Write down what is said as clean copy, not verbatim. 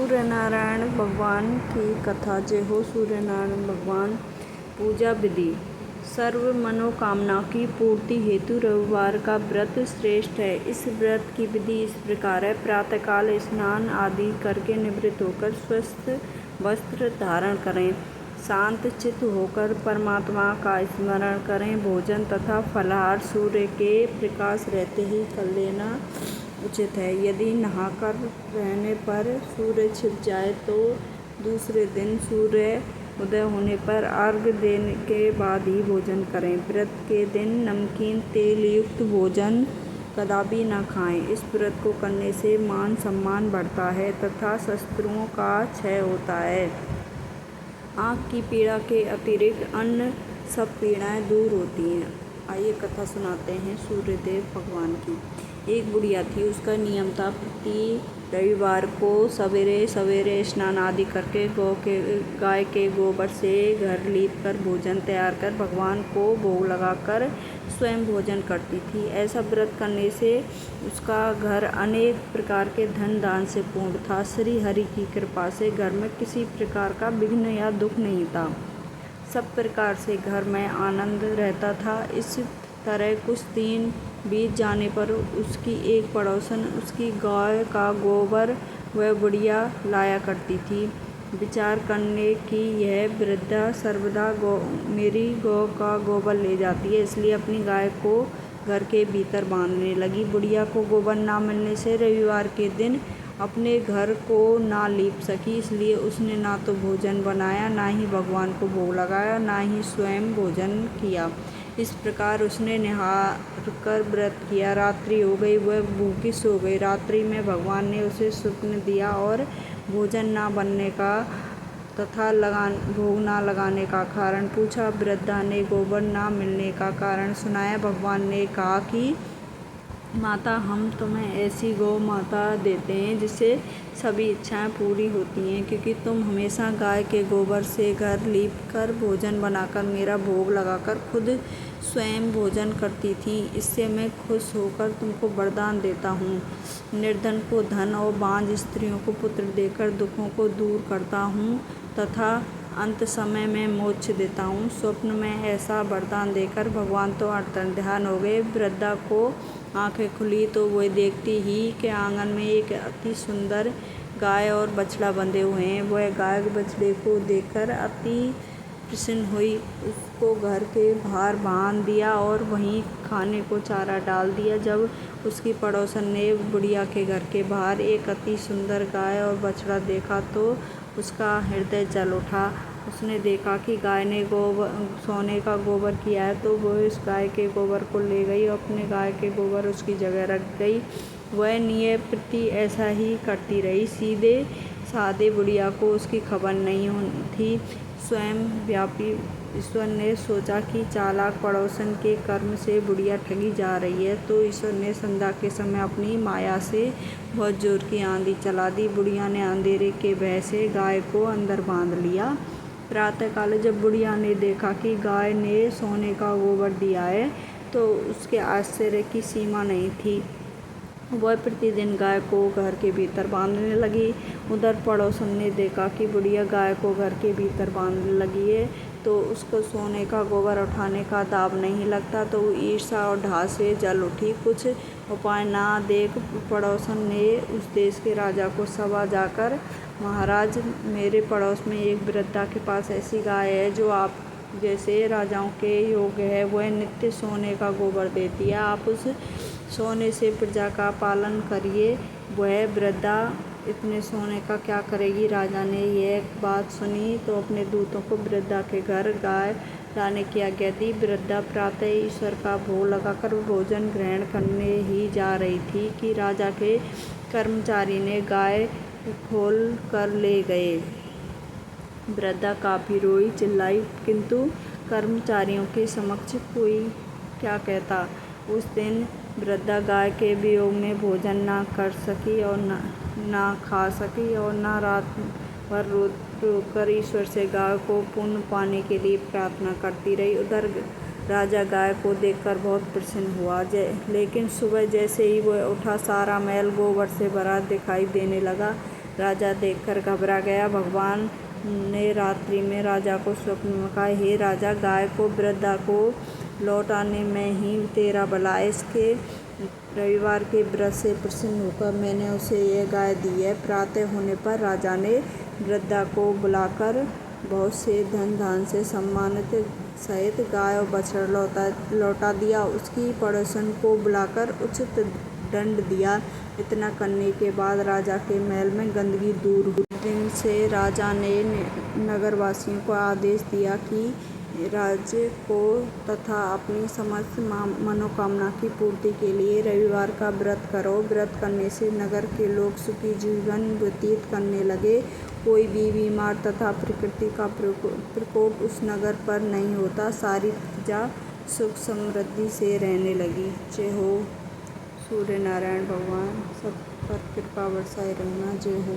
सूर्य नारायण भगवान की कथा। जय हो सूर्य नारायण भगवान। पूजा विधि। सर्व मनोकामना की पूर्ति हेतु रविवार का व्रत श्रेष्ठ है। इस व्रत की विधि इस प्रकार है। प्रातःकाल स्नान आदि करके निवृत्त होकर स्वस्थ वस्त्र धारण करें। शांत चित्त होकर परमात्मा का स्मरण करें। भोजन तथा फलाहार सूर्य के प्रकाश रहते ही कर लेना उचित है। यदि नहाकर रहने पर सूर्य छिप जाए तो दूसरे दिन सूर्य उदय होने पर अर्घ्य देने के बाद ही भोजन करें। व्रत के दिन नमकीन तेल युक्त भोजन कदापि न खाएं। इस व्रत को करने से मान सम्मान बढ़ता है तथा शत्रुओं का क्षय होता है। आँख की पीड़ा के अतिरिक्त अन्य सब पीड़ाएं दूर होती हैं। आइए कथा सुनाते हैं सूर्यदेव भगवान की। एक बुढ़िया थी। उसका नियम था प्रति रविवार को सवेरे सवेरे स्नान आदि करके गाय के गोबर से घर लीप कर भोजन तैयार कर भगवान को भोग लगाकर स्वयं भोजन करती थी। ऐसा व्रत करने से उसका घर अनेक प्रकार के धन दान से पूर्ण था। श्री हरि की कृपा से घर में किसी प्रकार का विघ्न या दुख नहीं था। सब प्रकार से घर में आनंद रहता था। इस तरह कुछ दिन बीत जाने पर उसकी एक पड़ोसन उसकी गाय का गोबर वह बुढ़िया लाया करती थी। विचार करने की यह वृद्धा सर्वदा मेरी गौ का गोबर ले जाती है, इसलिए अपनी गाय को घर के भीतर बांधने लगी। बुढ़िया को गोबर ना मिलने से रविवार के दिन अपने घर को ना लीप सकी, इसलिए उसने ना तो भोजन बनाया, ना ही भगवान को भोग लगाया, ना ही स्वयं भोजन किया। इस प्रकार उसने निहार कर व्रत किया। रात्रि हो गई, वह भूखी सो गई। रात्रि में भगवान ने उसे स्वप्न दिया और भोजन ना बनने का तथा भोग ना लगाने का कारण पूछा। वृद्धा ने गोबर ना मिलने का कारण सुनाया। भगवान ने कहा कि माता, हम तुम्हें ऐसी गौ माता देते हैं जिससे सभी इच्छाएं पूरी होती हैं, क्योंकि तुम हमेशा गाय के गोबर से घर लीप कर भोजन बनाकर मेरा भोग लगाकर खुद स्वयं भोजन करती थी। इससे मैं खुश होकर तुमको वरदान देता हूँ। निर्धन को धन और बांझ स्त्रियों को पुत्र देकर दुखों को दूर करता हूँ तथा अंत समय में मोक्ष देता हूँ। स्वप्न में ऐसा वरदान देकर भगवान तो अंतर्ध्यान हो गए। वृद्धा को आंखें खुली तो वह देखती ही कि आंगन में एक अति सुंदर गाय और बछड़ा बंधे हुए हैं। वह गाय बछड़े को देखकर अति प्रसन्न हुई। उसको घर के बाहर बांध दिया और वहीं खाने को चारा डाल दिया। जब उसकी पड़ोसन ने बुढ़िया के घर के बाहर एक अति सुंदर गाय और बछड़ा देखा तो उसका हृदय जल उठा। उसने देखा कि गाय ने सोने का गोबर किया है तो वह उस गाय के गोबर को ले गई और अपने गाय के गोबर उसकी जगह रख गई। वह नियम प्रति ऐसा ही करती रही। सीधे साधे बुढ़िया को उसकी खबर नहीं थी। स्वयं व्यापी ईश्वर ने सोचा कि चालाक पड़ोसन के कर्म से बुढ़िया ठगी जा रही है, तो ईश्वर ने संध्या के समय अपनी माया से बहुत जोर की आंधी चला दी। बुढ़िया ने अंधेरे के भय से गाय को अंदर बांध लिया। प्रातःकाल जब बुढ़िया ने देखा कि गाय ने सोने का गोबर दिया है तो उसके आश्चर्य की सीमा नहीं थी। वह प्रतिदिन गाय को घर के भीतर बांधने लगी। उधर पड़ोसन ने देखा कि बुढ़िया गाय को घर के भीतर बांधने लगी है तो उसको सोने का गोबर उठाने का दाव नहीं लगता, तो ईर्ष्या और ढाह से जल उठी। कुछ उपाय ना देख पड़ोसन ने उस देश के राजा को सभा जाकर, महाराज, मेरे पड़ोस में एक वृद्धा के पास ऐसी गाय है जो आप जैसे राजाओं के योग्य है। वह नित्य सोने का गोबर देती है। आप उस सोने से प्रजा का पालन करिए। वह वृद्धा इतने सोने का क्या करेगी। राजा ने यह बात सुनी तो अपने दूतों को वृद्धा के घर गाय लाने की आज्ञा दी। वृद्धा प्रातः ईश्वर का भोग लगाकर भोजन ग्रहण करने ही जा रही थी कि राजा के कर्मचारी ने गाय खोल कर ले गए। वृद्धा काफी रोई चिल्लाई, किंतु कर्मचारियों के समक्ष कोई क्या कहता। उस दिन वृद्धा गाय के वियोग में भोजन ना कर सकी और ना खा सकी और ना रात भर रो कर ईश्वर से गाय को पुण्य पाने के लिए प्रार्थना करती रही। उधर राजा गाय को देखकर बहुत प्रसन्न हुआ। लेकिन सुबह जैसे ही वह उठा सारा महल गोबर से भरा दिखाई देने लगा। राजा देखकर घबरा गया। भगवान ने रात्रि में राजा को स्वप्न में कहा, हे राजा, गाय को वृद्धा को लौटाने में ही तेरा भला है। इसके रविवार के व्रत से प्रसन्न होकर मैंने उसे यह गाय दी है। प्रातः होने पर राजा ने वृद्धा को बुलाकर बहुत से धन धान से सम्मानित सहित गाय और बछड़ा लौटा दिया। उसकी पड़ोसन को बुलाकर उचित दंड दिया। इतना करने के बाद राजा के महल में गंदगी दूर हुई। दिन से राजा ने नगरवासियों को आदेश दिया कि राज्य को तथा अपनी समस्त मनोकामना की पूर्ति के लिए रविवार का व्रत करो। व्रत करने से नगर के लोग सुखी जीवन व्यतीत करने लगे। कोई भी बीमार तथा प्रकृति का प्रकोप उस नगर पर नहीं होता। सारी प्रजा सुख समृद्धि से रहने लगी। जय हो सूर्य नारायण भगवान, सब पर कृपा बरसाए रहना। जय हो।